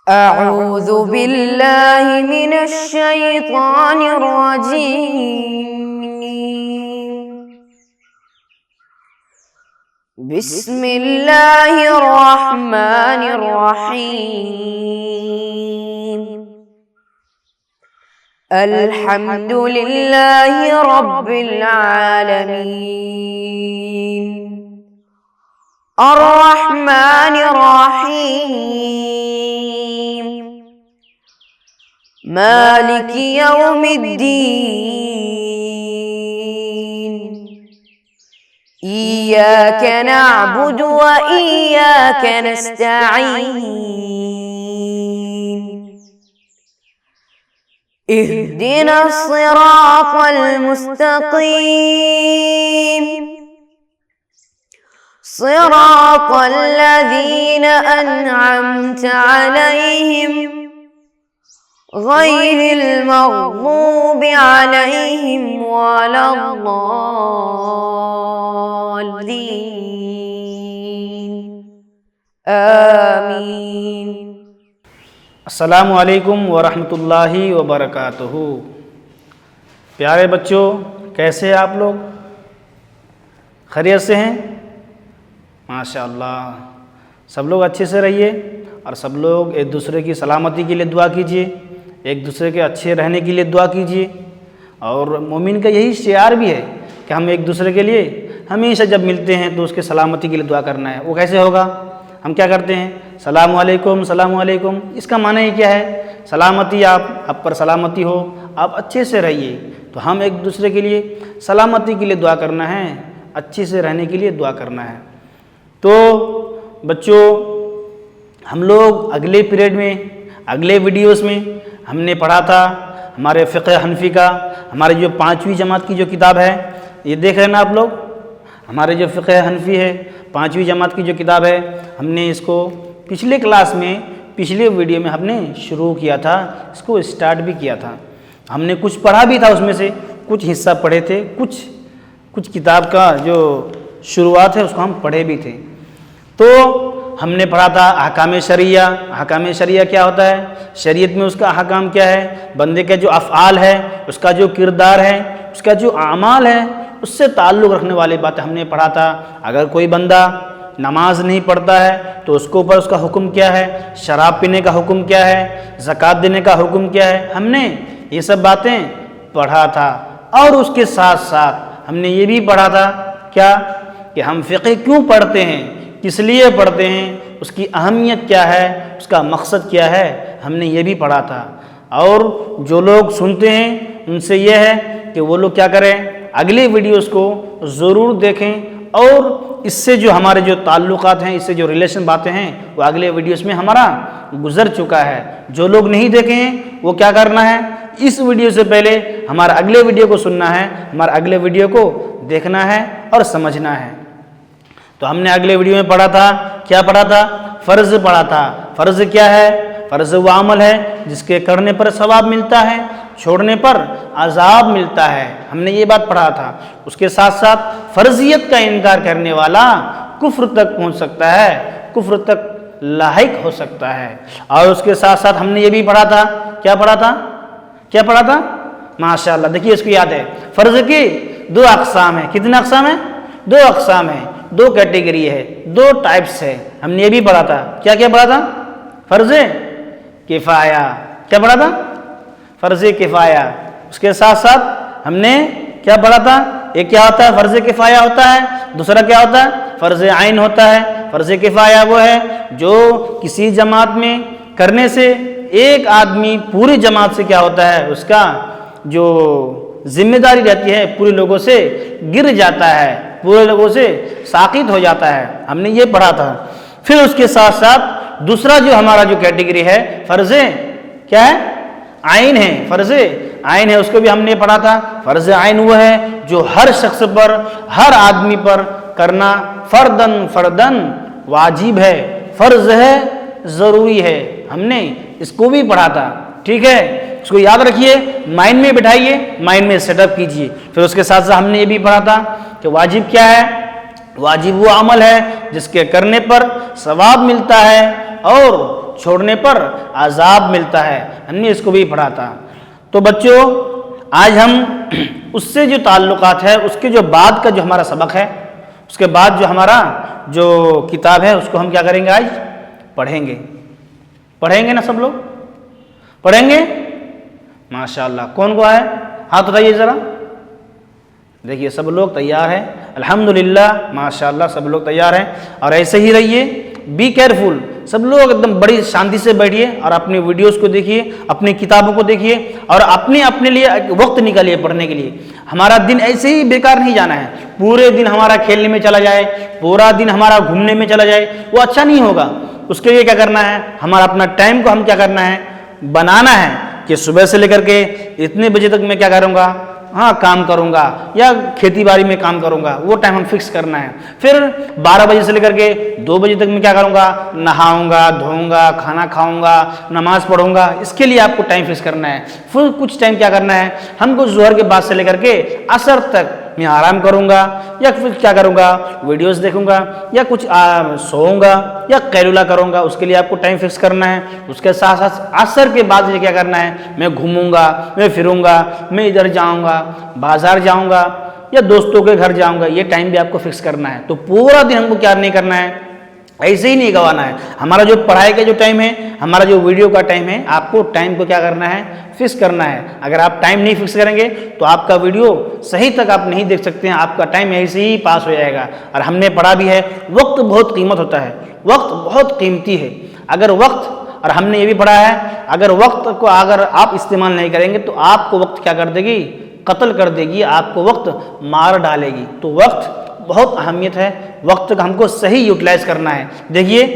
أعوذ بالله من الشيطان الرجيم. بسم الله الرحمن الرحيم. الحمد لله رب العالمين الرحمن الرحيم مالك يوم الدين إياك نعبد وإياك نستعين اهدنا الصراط المستقيم صراط الذين أنعمت عليهم غير المغضوب عليهم ولا الضالين آمين. السلام علیکم ورحمۃ اللہ وبرکاتہ. پیارے بچوں، کیسے ہیں آپ لوگ؟ خیریت سے ہیں؟ ماشاء اللہ. سب لوگ اچھے سے رہیے اور سب لوگ ایک دوسرے کی سلامتی کے لیے دعا کیجیے، ایک دوسرے کے اچھے رہنے کے لیے دعا کیجیے. اور مومن کا یہی شعار بھی ہے کہ ہم ایک دوسرے کے لیے ہمیشہ جب ملتے ہیں تو اس کے سلامتی کے لیے دعا کرنا ہے. وہ کیسے ہوگا؟ ہم کیا کرتے ہیں؟ سلام علیکم سلام علیکم. اس کا معنی کیا ہے؟ سلامتی، آپ پر سلامتی ہو، آپ اچھے سے رہیے. تو ہم ایک دوسرے کے لیے سلامتی کے لیے دعا کرنا ہے، اچھے سے رہنے کے لیے دعا کرنا ہے. تو بچوں، ہم لوگ اگلے پیریڈ میں، اگلے ویڈیوز میں ہم نے پڑھا تھا ہمارے فقہ حنفی کا، ہماری جو 5ویں جماعت کی جو کتاب ہے، یہ دیکھ رہے ہیں نا آپ لوگ، ہمارے جو فقہ حنفی ہے 5ویں جماعت کی جو کتاب ہے، ہم نے اس کو پچھلے کلاس میں، پچھلے ویڈیو میں ہم نے شروع کیا تھا، اس کو اسٹارٹ بھی کیا تھا. ہم نے کچھ پڑھا بھی تھا، اس میں سے کچھ حصہ پڑھے تھے، کچھ کتاب کا جو شروعات ہے اس کو ہم پڑھے بھی تھے. تو ہم نے پڑھا تھا احکام شرعیہ. احکام شرعیہ کیا ہوتا ہے؟ شریعت میں اس کا احکام کیا ہے؟ بندے کا جو افعال ہے، اس کا جو کردار ہے، اس کا جو اعمال ہے، اس سے تعلق رکھنے والی باتیں ہم نے پڑھا تھا. اگر کوئی بندہ نماز نہیں پڑھتا ہے تو اس کے اوپر اس کا حکم کیا ہے، شراب پینے کا حکم کیا ہے، زکوٰۃ دینے کا حکم کیا ہے. ہم نے یہ سب باتیں پڑھا تھا. اور اس کے ساتھ ساتھ ہم نے یہ بھی پڑھا تھا کیا کہ ہم فقہ کیوں پڑھتے ہیں، کس لیے پڑھتے ہیں، اس کی اہمیت کیا ہے، اس کا مقصد کیا ہے، ہم نے یہ بھی پڑھا تھا. اور جو لوگ سنتے ہیں ان سے یہ ہے کہ وہ لوگ کیا کریں، اگلے ویڈیوز کو ضرور دیکھیں. اور اس سے جو ہمارے جو تعلقات ہیں، اس سے جو ریلیشن باتیں ہیں، وہ اگلے ویڈیوز میں ہمارا گزر چکا ہے. جو لوگ نہیں دیکھے ہیں وہ کیا کرنا ہے، اس ویڈیو سے پہلے ہمارا اگلے ویڈیو کو سننا ہے، ہمارا اگلے ویڈیو کو دیکھنا ہے اور سمجھنا ہے. تو ہم نے اگلے ویڈیو میں پڑھا تھا، کیا پڑھا تھا؟ فرض پڑھا تھا. فرض کیا ہے؟ فرض وہ عمل ہے جس کے کرنے پر ثواب ملتا ہے، چھوڑنے پر عذاب ملتا ہے. ہم نے یہ بات پڑھا تھا. اس کے ساتھ ساتھ فرضیت کا انکار کرنے والا کفر تک پہنچ سکتا ہے، کفر تک لاحق ہو سکتا ہے. اور اس کے ساتھ ساتھ ہم نے یہ بھی پڑھا تھا، کیا پڑھا تھا؟ کیا پڑھا تھا؟ ماشاءاللہ، دیکھیے اس کو یاد ہے. فرض کی 2 اقسام ہیں. کتنے اقسام ہیں؟ 2 اقسام ہیں، 2 کیٹیگری ہے، 2 ٹائپس ہے. ہم نے یہ بھی پڑھا تھا. کیا کیا پڑھا تھا؟ فرض کفایہ. کیا پڑھا تھا؟ فرض کفایہ. اس کے ساتھ ساتھ ہم نے کیا پڑھا تھا؟ ایک کیا ہوتا ہے؟ فرض کفایہ ہوتا ہے. دوسرا کیا ہوتا ہے؟ فرض عین ہوتا ہے. فرض کفایہ وہ ہے جو کسی جماعت میں کرنے سے ایک آدمی پوری جماعت سے کیا ہوتا ہے، اس کا جو ذمہ داری رہتی ہے پورے لوگوں سے گر جاتا ہے، پورے لوگوں سے ساقط ہو جاتا ہے. ہم نے یہ پڑھا تھا. پھر اس کے ساتھ ساتھ دوسرا جو ہمارا جو کیٹیگری ہے، فرض کیا ہے؟ عین ہے. فرض عین ہے، اس کو بھی ہم نے پڑھا تھا. فرض عین وہ ہے جو ہر شخص پر، ہر آدمی پر کرنا فردن واجب ہے، فرض ہے، ضروری ہے. ہم نے اس کو بھی پڑھا تھا. ٹھیک ہے، اس کو یاد رکھیے، مائنڈ میں بٹھائیے، مائنڈ میں سیٹ اپ کیجیے. پھر اس کے ساتھ ساتھ ہم نے یہ بھی پڑھا تھا کہ واجب کیا ہے؟ واجب وہ عمل ہے جس کے کرنے پر ثواب ملتا ہے اور چھوڑنے پر عذاب ملتا ہے۔ ہم نے اس کو بھی پڑھا تھا۔ تو بچوں آج ہم اس سے جو تعلقات ہے، اس کے جو بعد کا جو ہمارا سبق ہے، اس کے بعد جو ہمارا جو کتاب ہے، اس کو ہم کیا کریں گے؟ آج پڑھیں گے نا؟ سب لوگ پڑھیں گے؟ ماشاءاللہ۔ کون کو ہے؟ ہاتھ اٹھائیے ذرا۔ دیکھیے سب لوگ تیار ہیں، الحمدللہ ماشاءاللہ سب لوگ تیار ہیں۔ اور ایسے ہی رہیے، بی کیئرفل، سب لوگ ایک دم بڑی شانتی سے بیٹھیے اور اپنی ویڈیوز کو دیکھیے، اپنی کتابوں کو دیکھیے اور اپنے لیے وقت نکالیے پڑھنے کے لیے۔ ہمارا دن ایسے ہی بیکار نہیں جانا ہے، پورے دن ہمارا کھیلنے میں چلا جائے، پورا دن ہمارا گھومنے میں چلا جائے، وہ اچھا نہیں ہوگا۔ اس کے لیے کیا کرنا ہے؟ ہمارا اپنا ٹائم کو ہم کیا کرنا ہے؟ بنانا ہے کہ صبح سے لے کر کے اتنے بجے تک میں کیا کروں گا؟ کام کروں گا یا کھیتی باڑی میں کام کروں گا، وہ ٹائم ہم فکس کرنا ہے۔ پھر 12 بجے سے لے کر کے 2 بجے تک میں کیا کروں گا؟ نہاؤں گا، دھوؤں گا، کھانا کھاؤں گا، نماز پڑھوں گا۔ اس کے لیے آپ کو ٹائم فکس کرنا ہے۔ پھر کچھ ٹائم کیا کرنا ہے؟ ہم کو ظہر کے بعد سے لے کر کے عصر تک میں آرام کروں گا، یا پھر کیا کروں گا؟ ویڈیوز دیکھوں گا، یا کچھ سوؤں گا، یا قیلولہ کروں گا۔ اس کے لیے آپ کو ٹائم فکس کرنا ہے۔ اس کے ساتھ ساتھ عصر کے بعد کیا کرنا ہے؟ میں گھوموں گا، میں پھروں گا، میں ادھر جاؤں گا، بازار جاؤں گا یا دوستوں کے گھر جاؤں گا۔ یہ ٹائم بھی آپ کو فکس کرنا ہے۔ تو پورا دن ہم کو کیا نہیں کرنا ہے؟ ایسے ہی نہیں گوانا ہے۔ ہمارا جو پڑھائی کا جو ٹائم ہے، ہمارا جو ویڈیو کا ٹائم ہے، آپ کو ٹائم کو کیا کرنا ہے؟ فکس کرنا ہے۔ اگر آپ ٹائم نہیں فکس کریں گے تو آپ کا ویڈیو صحیح تک آپ نہیں دیکھ سکتے ہیں، آپ کا ٹائم ایسے ہی پاس ہو جائے گا۔ اور ہم نے پڑھا بھی ہے، وقت بہت قیمت ہوتا ہے، وقت بہت قیمتی ہے۔ اگر وقت، اور ہم نے یہ بھی پڑھا ہے، اگر وقت کو اگر آپ استعمال نہیں کریں گے تو آپ کو وقت کیا کر دے گی؟ قتل کر دے گی، آپ کو وقت مار ڈالے گی۔ تو وقت بہت اہمیت ہے، وقت کا ہم کو صحیح یوٹیلائز کرنا ہے۔ دیکھیے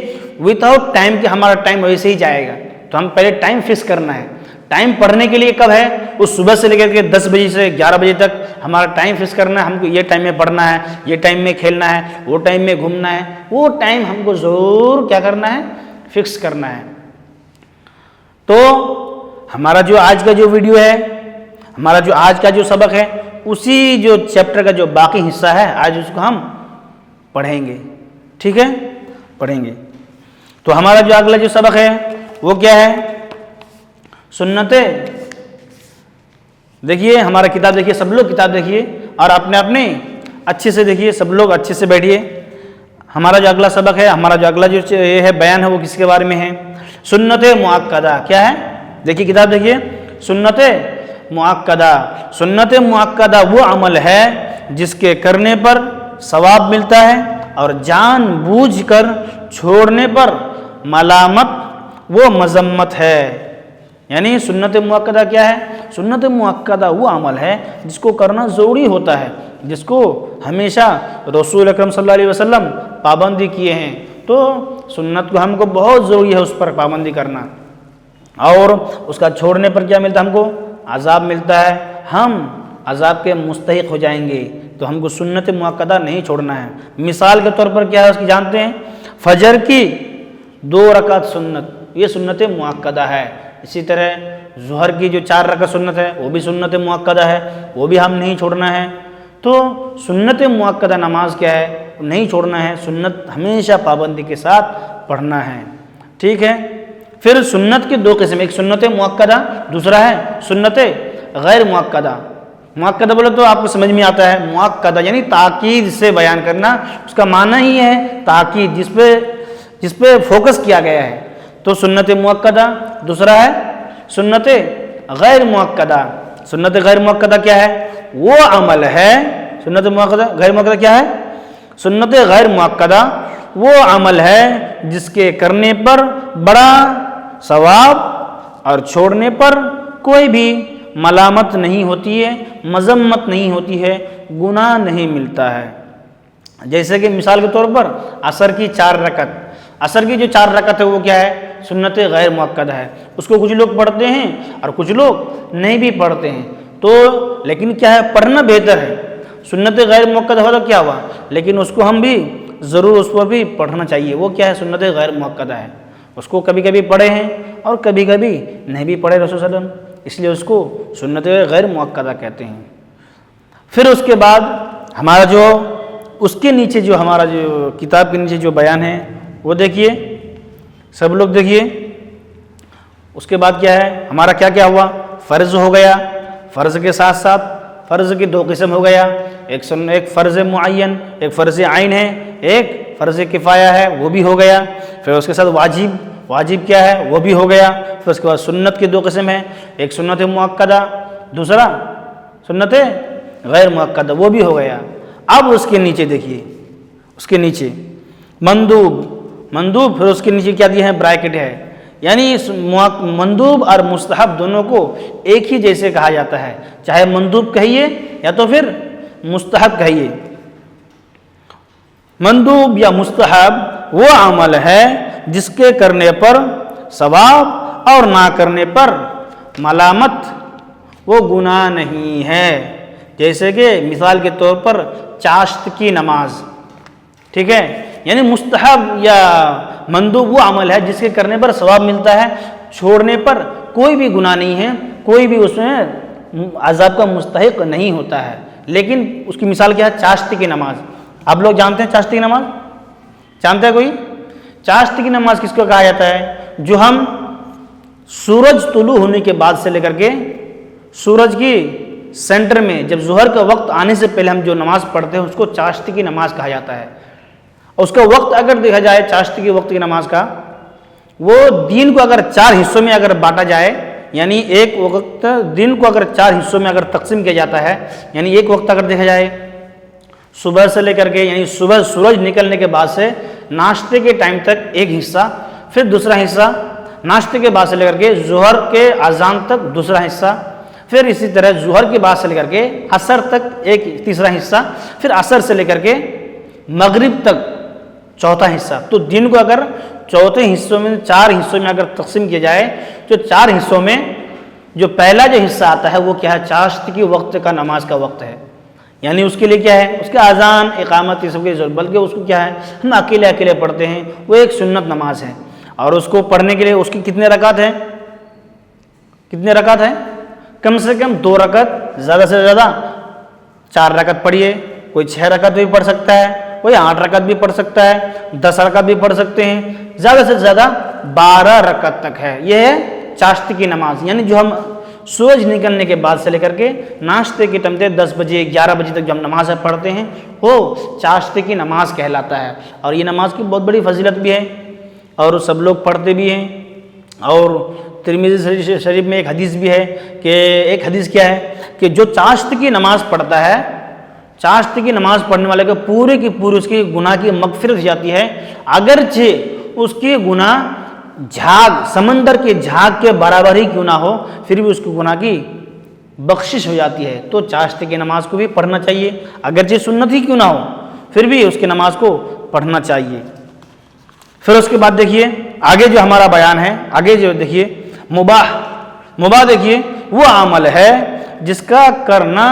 وداؤٹ ٹائم کہ ہمارا ٹائم ویسے ہی جائے گا، تو ہم پہلے ٹائم فکس کرنا ہے۔ ٹائم پڑھنے کے لیے کب ہے؟ اس صبح سے لے کر کے 10 بجے سے 11 بجے تک ہمارا ٹائم فکس کرنا ہے۔ ہم کو یہ ٹائم میں پڑھنا ہے، یہ ٹائم میں کھیلنا ہے، وہ ٹائم میں گھومنا ہے، وہ ٹائم ہم کو ضرور کیا کرنا ہے؟ فکس کرنا ہے۔ تو ہمارا جو آج کا جو ویڈیو ہے، ہمارا جو آج کا جو سبق ہے، اسی جو چیپٹر کا جو باقی حصہ ہے، آج اس کو ہم پڑھیں گے۔ ٹھیک ہے؟ پڑھیں گے۔ تو ہمارا جو اگلا جو سبق ہے وہ کیا ہے؟ سنتیں۔ دیکھیے ہمارا کتاب دیکھیے، سب لوگ کتاب دیکھیے اور اپنے اچھے سے دیکھیے، سب لوگ اچھے سے بیٹھیے۔ ہمارا جو اگلا سبق ہے، ہمارا جو اگلا جو یہ ہے بیان ہے، وہ کس کے بارے میں ہے؟ سنت مؤکدہ۔ کیا ہے؟ دیکھیے کتاب دیکھیے، سنت مؤکدہ۔ سنت مؤکدہ وہ عمل ہے جس کے کرنے پر ثواب ملتا ہے اور جان بوجھ کر چھوڑنے پر ملامت وہ مذمت ہے۔ یعنی سنت مؤکدہ کیا ہے؟ سنت مؤکدہ وہ عمل ہے جس کو کرنا ضروری ہوتا ہے، جس کو ہمیشہ رسول اکرم صلی اللہ علیہ وسلم پابندی کیے ہیں۔ تو سنت کو ہم کو بہت ضروری ہے اس پر پابندی کرنا، اور اس کا چھوڑنے پر کیا ملتا ہے؟ ہم کو عذاب ملتا ہے، ہم عذاب کے مستحق ہو جائیں گے۔ تو ہم کو سنت مؤکدہ نہیں چھوڑنا ہے۔ مثال کے طور پر کیا ہے اس کی جانتے ہیں؟ فجر کی 2 رکعت سنت، یہ سنت مؤکدہ ہے۔ اسی طرح ظہر کی جو 4 رکعت سنت ہے، وہ بھی سنت مؤکدہ ہے، وہ بھی ہم نہیں چھوڑنا ہے۔ تو سنت مؤکدہ نماز کیا ہے؟ نہیں چھوڑنا ہے، سنت ہمیشہ پابندی کے ساتھ پڑھنا ہے۔ ٹھیک ہے؟ پھر سنت کے 2 قسم، ایک سنت مؤکدہ، دوسرا ہے سنت غیر مؤکدہ۔ مؤکدہ بولے تو آپ کو سمجھ میں آتا ہے، مؤکدہ یعنی تاکید سے بیان کرنا، اس کا معنی ہی ہے تاکید، جس پہ فوکس کیا گیا ہے۔ تو سنت مؤکدہ، دوسرا ہے سنت غیر مؤکدہ۔ سنت غیر مؤکدہ کیا ہے؟ وہ عمل ہے، سنت غیر مؤکدہ کیا ہے؟ سنت غیر مؤکدہ وہ عمل ہے جس کے کرنے پر بڑا ثواب اور چھوڑنے پر کوئی بھی ملامت نہیں ہوتی ہے، مذمت نہیں ہوتی ہے، گناہ نہیں ملتا ہے۔ جیسے کہ مثال کے طور پر عصر کی 4 رکعت، عصر کی جو 4 رکعت ہے وہ کیا ہے؟ سنت غیر مؤکدہ ہے۔ اس کو کچھ لوگ پڑھتے ہیں اور کچھ لوگ نہیں بھی پڑھتے ہیں۔ تو لیکن کیا ہے؟ پڑھنا بہتر ہے۔ سنت غیر مؤکدہ ہوا تو کیا ہوا، لیکن اس کو ہم بھی ضرور اس کو بھی پڑھنا چاہیے۔ وہ کیا ہے؟ سنت غیر مؤکدہ ہے۔ اس کو کبھی کبھی پڑھے ہیں اور کبھی کبھی نہیں بھی پڑھے رسول صلی اللہ علیہ وسلم، اس لیے اس کو سنت غیر مؤکدہ کہتے ہیں۔ پھر اس کے بعد ہمارا جو اس کے نیچے جو ہمارا جو کتاب کے نیچے جو بیان ہے وہ دیکھیے، سب لوگ دیکھیے، اس کے بعد کیا ہے ہمارا کیا کیا ہوا؟ فرض ہو گیا، فرض کے ساتھ ساتھ فرض کی دو قسم ہو گیا، ایک فرض معین، ایک فرض عین ہے، ایک فرض کفایہ ہے، وہ بھی ہو گیا۔ پھر اس کے ساتھ واجب کیا ہے وہ بھی ہو گیا۔ پھر اس کے بعد سنت کی دو قسم ہیں، ایک سنت مؤکدہ، دوسرا سنت غیر مؤکدہ، وہ بھی ہو گیا۔ اب اس کے نیچے دیکھیے، اس کے نیچے مندوب، پھر اس کے نیچے کیا دیا ہے؟ بریکٹ ہے، یعنی مندوب اور مستحب دونوں کو ایک ہی جیسے کہا جاتا ہے، چاہے مندوب کہیے یا تو پھر مستحب کہیے۔ مندوب یا مستحب وہ عمل ہے جس کے کرنے پر ثواب اور نہ کرنے پر ملامت، وہ گناہ نہیں ہے۔ جیسے کہ مثال کے طور پر چاشت کی نماز، ٹھیک ہے، یعنی مستحب یا مندوب وہ عمل ہے جس کے کرنے پر ثواب ملتا ہے، چھوڑنے پر کوئی بھی گناہ نہیں ہے، کوئی بھی اس میں عذاب کا مستحق نہیں ہوتا ہے۔ لیکن اس کی مثال کیا ہے؟ چاشت کی نماز۔ آپ لوگ جانتے ہیں چاشت کی نماز؟ جانتا ہے کوئی؟ چاشت کی نماز کس کو کہا جاتا ہے؟ جو ہم سورج طلوع ہونے کے بعد سے لے کر کے سورج کی سینٹر میں جب ظہر کا وقت آنے سے پہلے ہم جو نماز پڑھتے ہیں اس کو چاشت کی نماز کہا جاتا ہے۔ اس کا وقت اگر دیکھا جائے چاشت کی وقت کی نماز کا، وہ دن کو اگر 4 حصوں میں اگر بانٹا جائے، یعنی ایک وقت دن کو اگر 4 حصوں میں اگر تقسیم کیا جاتا ہے، یعنی ایک وقت اگر دیکھا جائے صبح سے لے کر کے، یعنی صبح سورج نکلنے کے بعد سے ناشتے کے ٹائم تک ایک حصہ، پھر دوسرا حصہ ناشتے کے بعد سے لے کر کے ظہر کے اذان تک دوسرا حصہ، پھر اسی طرح ظہر کے بعد سے لے کر کے عصر تک ایک تیسرا حصہ، پھر عصر سے لے کر کے مغرب تک چوتھا حصہ۔ تو دن کو اگر چوتھے حصوں میں 4 حصوں میں اگر تقسیم کیا جائے تو 4 حصوں میں جو پہلا جو حصہ آتا ہے وہ کیا ہے؟ چاشت کی وقت کا نماز کا وقت ہے، یعنی اس کے لیے کیا ہے؟ اس کا اذان اقامت یہ سب کی ضرورت، بلکہ اس کو کیا ہے ہم اکیلے پڑھتے ہیں، وہ ایک سنت نماز ہے۔ اور اس کو پڑھنے کے لیے اس کی کتنے رکعت ہیں؟ کتنے رکعت ہیں؟ کم سے کم 2 رکعت، زیادہ سے زیادہ 4 رکعت پڑھیے، کوئی 6 رکعت بھی پڑھ سکتا ہے، کوئی 8 رکعت بھی پڑھ سکتا ہے، 10 رکعت بھی پڑھ سکتے ہیں، زیادہ سے زیادہ 12 رکعت تک ہے۔ یہ ہے چاشت کی نماز، یعنی جو ہم سورج نکلنے کے بعد سے لے کر کے ناشتے کے ٹائم 10 بجے 11 بجے تک جو ہم نماز پڑھتے ہیں وہ چاشتے کی نماز کہلاتا ہے۔ اور یہ نماز کی بہت بڑی فضیلت بھی ہے اور سب لوگ پڑھتے بھی ہیں۔ اور ترمذی شریف میں ایک حدیث بھی ہے کہ ایک حدیث کیا ہے کہ جو چاشت کی نماز پڑھتا ہے، چاشت کی نماز پڑھنے والے کو پورے کی پوری اس کی گناہ کی مغفرت ہو جاتی ہے، اگرچہ اس کے گناہ سمندر کے جھاگ کے برابر ہی کیوں نہ ہو، پھر بھی اس کو گناہ کی بخشش ہو جاتی ہے۔ تو چاشت کی نماز کو بھی پڑھنا چاہیے، اگرچہ سنت ہی کیوں نہ ہو، پھر بھی اس کی نماز کو پڑھنا چاہیے۔ پھر اس کے بعد دیکھیے آگے جو ہمارا بیان ہے، آگے جو دیکھیے مباح دیکھیے وہ عمل ہے جس کا کرنا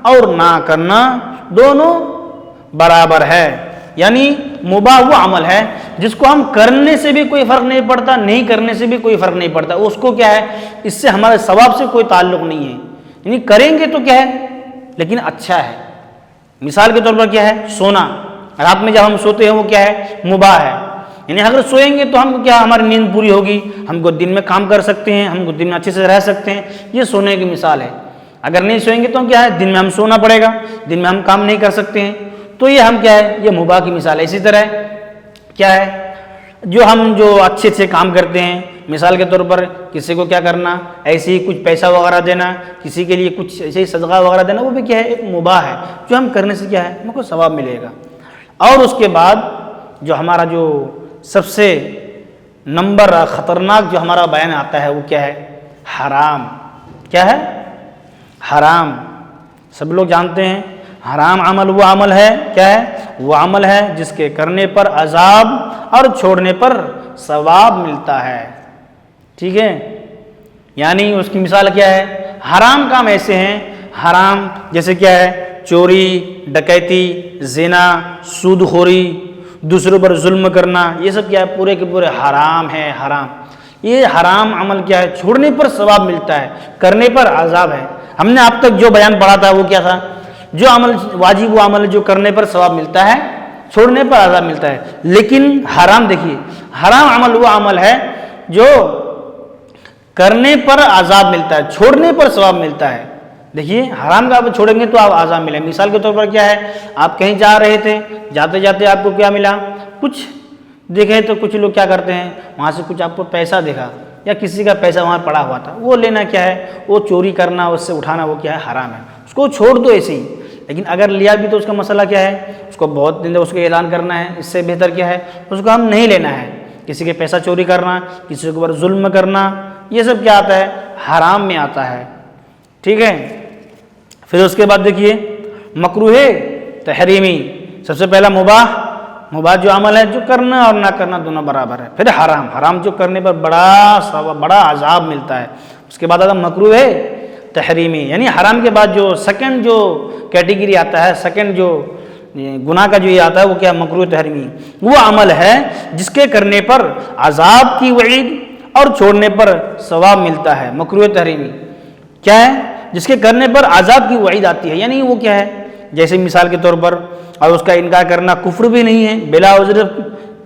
اور نہ کرنا دونوں برابر ہے، یعنی مباح وہ عمل ہے جس کو ہم کرنے سے بھی کوئی فرق نہیں پڑتا، نہیں کرنے سے بھی کوئی فرق نہیں پڑتا، اس کو کیا ہے اس سے ہمارے ثواب سے کوئی تعلق نہیں ہے، یعنی کریں گے تو کیا ہے لیکن اچھا ہے۔ مثال کے طور پر کیا ہے؟ سونا، رات میں جب ہم سوتے ہیں وہ کیا ہے؟ مباح ہے، یعنی اگر سوئیں گے تو ہم کیا ہماری نیند پوری ہوگی، ہم کو دن میں کام کر سکتے ہیں، ہم کو دن میں اچھے سے رہ سکتے ہیں، یہ سونے کی مثال ہے۔ اگر نہیں سوئیں گے تو کیا ہے دن میں ہم سونا پڑے گا، دن میں ہم کام نہیں کر سکتے ہیں، تو یہ ہم کیا ہے یہ مباح کی مثال ہے۔ اسی طرح کیا ہے جو اچھے کام کرتے ہیں، مثال کے طور پر کسی کو کیا کرنا، ایسے ہی کچھ پیسہ وغیرہ دینا، کسی کے لیے کچھ ایسے ہی صدقہ وغیرہ دینا، وہ بھی کیا ہے ایک مباح ہے، جو ہم کرنے سے کیا ہے ہم کو ثواب ملے گا۔ اور اس کے بعد جو ہمارا جو سب سے نمبر خطرناک جو ہمارا بیان آتا ہے وہ کیا ہے؟ حرام۔ کیا ہے؟ حرام۔ سب لوگ جانتے ہیں حرام عمل وہ عمل ہے، کیا ہے؟ وہ عمل ہے جس کے کرنے پر عذاب اور چھوڑنے پر ثواب ملتا ہے، ٹھیک ہے؟ یعنی اس کی مثال کیا ہے؟ حرام کام ایسے ہیں، حرام جیسے کیا ہے؟ چوری، ڈکیتی، زنا، سود خوری، دوسروں پر ظلم کرنا، یہ سب کیا ہے پورے کے پورے حرام ہے۔ حرام یہ حرام عمل کیا ہے؟ چھوڑنے پر ثواب ملتا ہے، کرنے پر عذاب ہے۔ ہم نے اب تک جو بیان پڑھا تھا وہ کیا تھا؟ جو عمل واجب وہ عمل جو کرنے پر ثواب ملتا ہے، چھوڑنے پر عذاب ملتا ہے۔ لیکن حرام دیکھیے، حرام عمل وہ عمل ہے جو کرنے پر عذاب ملتا ہے، چھوڑنے پر ثواب ملتا ہے۔ دیکھیے حرام کا آپ چھوڑیں گے تو آپ عذاب ملے۔ مثال کے طور پر کیا ہے، آپ کہیں جا رہے تھے، جاتے جاتے آپ کو کیا ملا، کچھ دیکھے تو کچھ لوگ کیا کرتے ہیں، وہاں سے کچھ آپ کو پیسہ دیکھا یا کسی کا پیسہ وہاں پڑا ہوا تھا، وہ لینا کیا ہے، وہ چوری کرنا، اس سے اٹھانا وہ کیا ہے، حرام ہے، اس کو چھوڑ دو ایسے ہی۔ لیکن اگر لیا بھی تو اس کا مسئلہ کیا ہے، اس کو بہت دن اس کو اعلان کرنا ہے، اس سے بہتر کیا ہے، اس کو ہم نہیں لینا ہے۔ کسی کے پیسہ چوری کرنا، کسی کے اوپر ظلم کرنا، یہ سب کیا آتا ہے، حرام میں آتا ہے، ٹھیک ہے۔ پھر اس کے بعد دیکھیے مکروہ تحریمی، سب سے پہلا مباح جو عمل ہے، جو کرنا اور نہ کرنا دونوں برابر ہے۔ پھر حرام جو کرنے پر بڑا عذاب ملتا ہے۔ اس کے بعد آتا مکروہ تحریمی، یعنی حرام کے بعد جو سیکنڈ جو کیٹیگری آتا ہے، سیکنڈ جو گناہ کا جو یہ آتا ہے، وہ کیا مکروہ تحریمی، وہ عمل ہے جس کے کرنے پر عذاب کی وعید اور چھوڑنے پر ثواب ملتا ہے۔ مکروہ تحریمی کیا ہے، جس کے کرنے پر عذاب کی وعید آتی ہے، یعنی وہ کیا ہے، جیسے مثال کے طور پر، اور اس کا انکار کرنا کفر بھی نہیں ہے، بلا عذر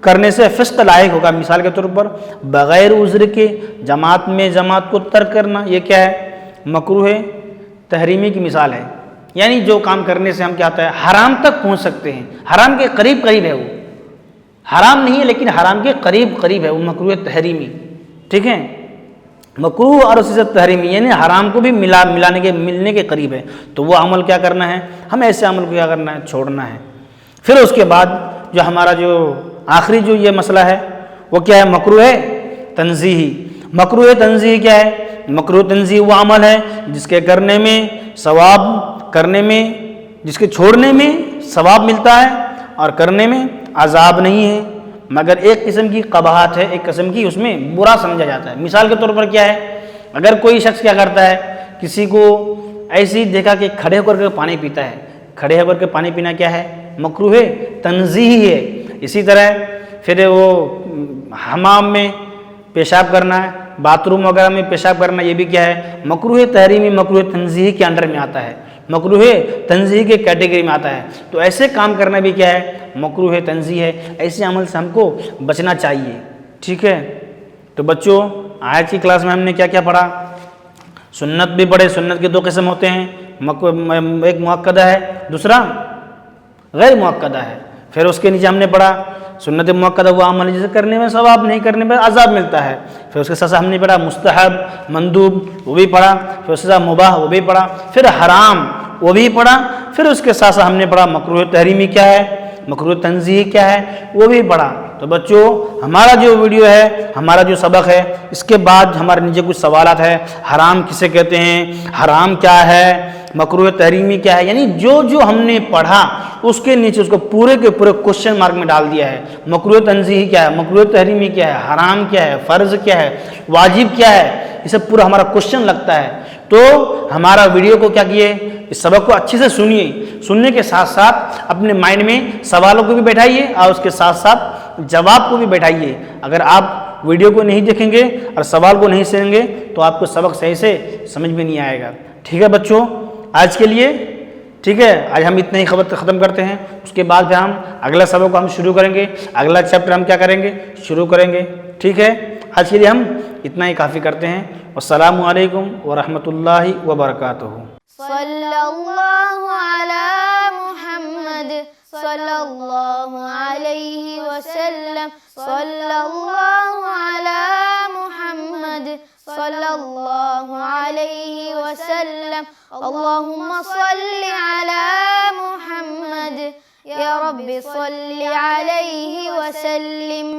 کرنے سے فسق لاحق ہوگا۔ مثال کے طور پر بغیر عذر کے جماعت کو ترک کرنا، یہ کیا ہے، مکروہ تحریمی کی مثال ہے۔ یعنی جو کام کرنے سے ہم کیا ہوتا ہے، حرام تک پہنچ سکتے ہیں، حرام کے قریب ہے، وہ حرام نہیں ہے لیکن حرام کے قریب ہے، وہ مکروہ تحریمی، ٹھیک ہے۔ مکروہ اور اسی سے تحریمی یعنی حرام کو بھی ملنے کے قریب ہے، تو وہ عمل کیا کرنا ہے، ہم ایسے عمل کو کیا کرنا ہے، چھوڑنا ہے۔ پھر اس کے بعد جو ہمارا جو آخری جو یہ مسئلہ ہے، وہ کیا ہے، مکروہ تنزیہی۔ مکروہ تنزیہی کیا ہے، مکروہ تنزیہی وہ عمل ہے جس کے کرنے میں ثواب، جس کے چھوڑنے میں ثواب ملتا ہے اور کرنے میں عذاب نہیں ہے، مگر ایک قسم کی قباحت ہے، ایک قسم کی اس میں برا سمجھا جاتا ہے۔ مثال کے طور پر کیا ہے، اگر کوئی شخص کیا کرتا ہے، کسی کو ایسی دیکھا کہ کھڑے ہو کر کے پانی پیتا ہے، کھڑے ہو کر کے پانی پینا کیا ہے، مکروہ تنزیہی ہے۔ اسی طرح پھر وہ حمام میں پیشاب کرنا ہے، باتھ روم وغیرہ میں پیشاب کرنا، یہ بھی کیا ہے، مکروہ تحریمی، مکروہ تنزیہی کے انڈر میں آتا ہے، مکروہ تنزیہی کے کیٹیگری میں آتا ہے۔ تو ایسے کام کرنا بھی کیا ہے، مکروہ تنزیہی ہے، ایسے عمل سے ہم کو بچنا چاہیے، ٹھیک ہے۔ تو بچوں آج کی کلاس میں ہم نے کیا کیا پڑھا، سنت بھی پڑھے، سنت کے دو قسم ہوتے ہیں، ایک مؤکدہ ہے، دوسرا غیر مؤکدہ ہے۔ پھر اس کے نیچے ہم نے پڑھا سنت مؤکدہ وہ عمل جسے کرنے میں ثواب، نہیں کرنے پر عذاب ملتا ہے۔ پھر اس کے ساتھ ہم نے پڑھا مستحب، مندوب، وہ بھی پڑھا۔ پھر اس کے ساتھ مباح، وہ بھی پڑھا۔ پھر حرام، وہ بھی پڑھا۔ پھر اس کے ساتھ ہم نے پڑھا مکروہ تحریمی کیا ہے، مکروہ تنزیہی کیا ہے، وہ بھی پڑھا۔ تو بچوں ہمارا جو ویڈیو ہے، ہمارا جو سبق ہے، اس کے بعد ہمارے نیچے کچھ سوالات ہے، حرام کسے کہتے ہیں، حرام کیا ہے، مکروہ تحریمی کیا ہے، یعنی جو ہم نے پڑھا اس کے نیچے اس کو پورے کے پورے کوشچن مارک میں ڈال دیا ہے۔ مکروہ تنزیہی کیا ہے، مکروہ تحریمی کیا ہے، حرام کیا ہے، فرض کیا ہے، واجب کیا ہے، یہ سب پورا ہمارا کوشچن لگتا ہے۔ تو ہمارا ویڈیو کو کیا کیے، اس سبق کو اچھے سے سنیے، سننے کے ساتھ ساتھ اپنے مائنڈ میں سوالوں کو بھی بیٹھائیے اور اس کے ساتھ ساتھ جواب کو بھی بیٹھائیے۔ اگر آپ ویڈیو کو نہیں دیکھیں گے اور سوال کو نہیں سنیں گے تو آپ کو سبق صحیح سے سمجھ میں نہیں آئے گا، ٹھیک ہے بچوں۔ آج کے لیے ٹھیک ہے، آج ہم اتنا ہی ختم کرتے ہیں، اس کے بعد پھر ہم اگلا سبق کو ہم شروع کریں گے، اگلا چیپٹر ہم کیا کریں گے، شروع کریں گے، ٹھیک ہے۔ آج کے لیے ہم اتنا ہی کافی کرتے ہیں۔ السلام علیکم ورحمۃ اللہ وبرکاتہ۔ صلی اللہ علی محمد صلی اللہ علیہ وسلم، صلی اللہ علی محمد صلی اللہ علیہ وسلم، اللہم صلی علی محمد، یا رب صلی علیہ وسلم۔